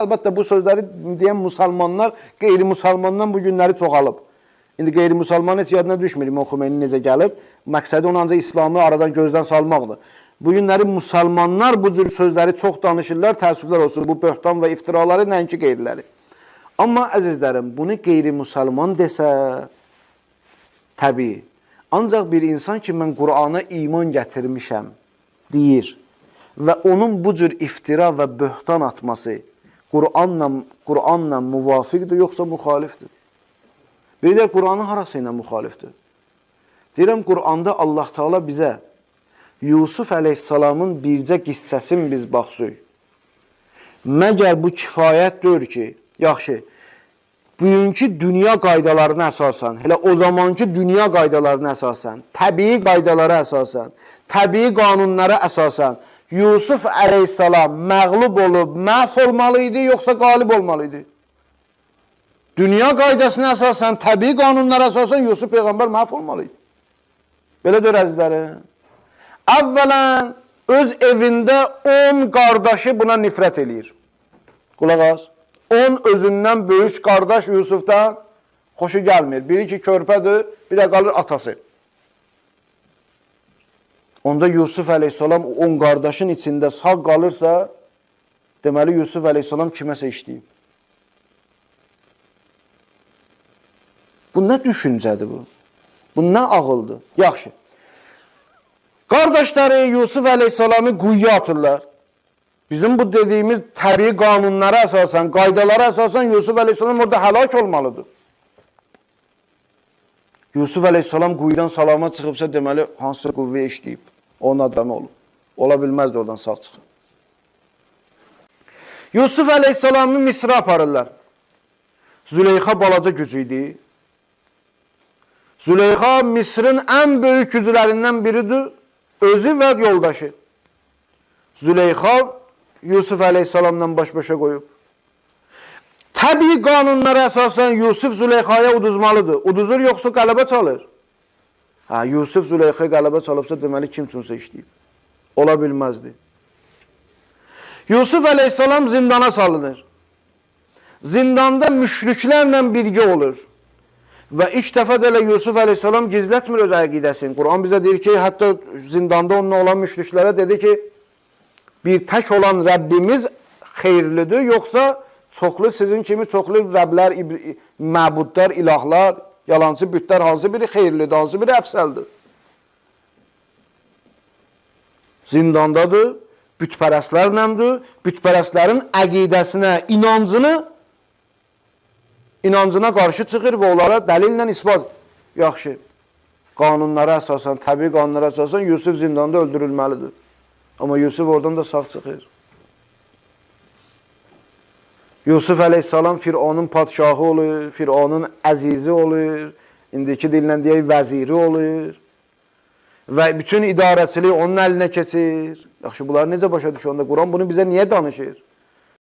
Əlbəttə bu sözləri deyən müsəlmanlar qeyri-müsəlmandan bu günləri çoxalıb. İndi qeyri-müsəlman heç yadına düşmür İmam Xomeyni necə gəlib. Məqsədi onu ancaq İslamı aradan gözdən salmaqdır. Bu günləri müsəlmanlar bu cür sözləri çox danışırlar, təəssüflər olsun. Bu böhtan və iftiraları nəinki qeyriləri. Amma əzizlərim, bunu qeyri-müsəlman desə, təbii. Ancaq bir insan ki, mən Qur'ana iman gətirmişəm, deyir və onun bu cür iftira və böhtan atması Qur'anla müvafiqdir, yoxsa müxalifdir? Deyirlər, Qur'anın harası ilə müxalifdir? Deyirəm, Qur'anda Allah Teala bizə Yusuf əleyhissalamın bircə qissəsini biz baxsıq. Məgər bu kifayət deyir ki, yaxşı, bugünkü dünya qaydalarına əsasən, elə o zamanki dünya qaydalarına əsasən, təbii qaydalara əsasən, təbii qanunlara əsasən, Yusuf əleyhissalam məğlub olub, məhv olmalı idi, yoxsa qalib olmalı idi? Dünya qaydasına əsasən, təbii qanunlara əsasən Yusuf Peyğəmbər məhv olmalı idi. Belə deyir əzizlərim. Əvvələn, öz evində 10 qardaşı buna nifrət eləyir. Qulaq az. 10 özündən böyük qardaş Yusufdan xoşu gəlmir. Biri ki, körpədir, bir də qalır atası. Onda Yusuf əleyhissalam 10 qardaşın içində sağ qalırsa, deməli Yusuf əleyhissalam kiməsə işləyib. Bu nə düşüncədir bu? Bu nə ağıldır? Yaxşı. Qardaşları Yusuf əleyhissalamı quyuya atırlar. Bizim bu dediyimiz təbii qanunlara əsasən, qaydalara əsasən Yusuf əleyhissalam orada həlak olmalıdır. Yusuf əleyhissalam quyudan salamat çıxıbsa, deməli, hansı qüvvəyə işləyib? Onun adamı olub. Ola bilməzdi oradan sağ çıxıb. Yusuf əleyhissalamı Misrə aparırlar. Züleyxa balaca gücü idi. Züleyxa Misrin ən böyük güclərindən biridir. Özü və yoldaşı. Züleyxa Yusuf əleyhissalamla baş-başa qoyub. Təbii qanunlara əsasən Yusuf Züleyxaya uduzmalıdır. Uduzur, yoxsa qələbə çalır. Yusuf Züleyxaya qələbə çalıbsa, deməli kim üçünsə işləyib. Ola bilməzdi. Yusuf əleyhissalam zindana salınır. Zindanda müşriklərlə birgə olur. Və ilk dəfə də elə Yusuf əleyhissalam gizlətmir öz əqidəsini. Quran bizə deyir ki, hətta zindanda onunla olan müşriklərə dedi ki, bir tək olan Rəbbimiz xeyirlidir, yoxsa çoxlu sizin kimi çoxlu Rəblər, məbudlar, ilahlar, yalancı bütlər, hansı biri xeyirlidir, hansı biri əfsəldir. Zindandadır, bütpərəstlərləndir, bütpərəstlərin əqidəsinə, inancına qarşı çıxır və onlara dəlillə ispat. Yaxşı, qanunlara əsasən, təbii qanunlara əsasən Yusuf zindanda öldürülməlidir. Amma Yusuf oradan da sağ çıxır. Yusuf əleyhissalam Fironun padşahı olur, Fironun əzizi olur, indiki dillə deyək vəziri olur və bütün idarəçilik onun əlinə keçir. Yaxşı, bunları necə başa düşür? Quran bunu bizə niyə danışır?